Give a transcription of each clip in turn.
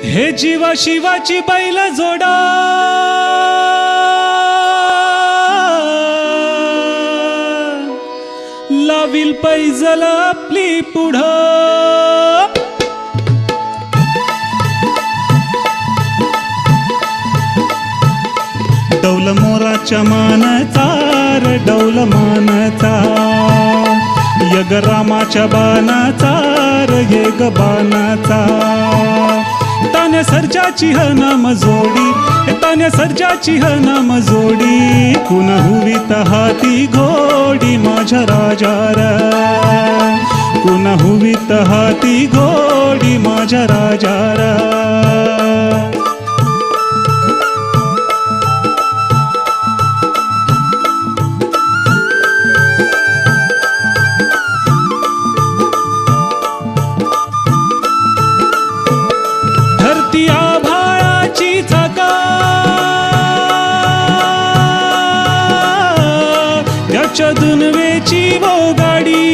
हे जीवा शिवाची बैल जोडा, लावील पैजल आपली पुढं। डौल मोराच्या मानचा र डौल मानचा, यग रामाच्या बाणाचा र येग बाणाचा। तान्या सर्जाची ह नाम जोडी, तान्या सर्जाची ह नाम जोडी, कुण हुवीत हाती घोडी माझ्या राजार, कुण हुवीत हाती घोडी माझ्या राजार। धरती आभाळाची चाका, त्याच्या दुनवेची वो गाडी।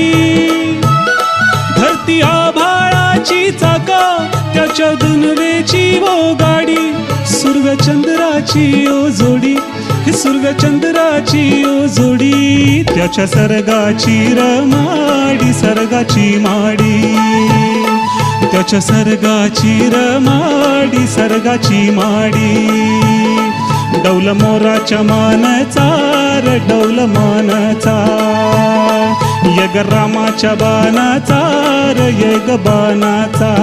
धरती आभाळाची चाका, त्याच्या दुनवेची वो गाडी। सूर्यचंद्राची ओ जोडी, सूर्यचंद्राची ओ जोडी, त्याच्या सर्गाची रमाडी सर्गाची माडी, त्याच्या सर्गाची रमाडी सर्गाची माडी। डौल मोराच्या मानचा र डौल मानचा, यग रामाच्या बाणाचा र येग बाणाचा।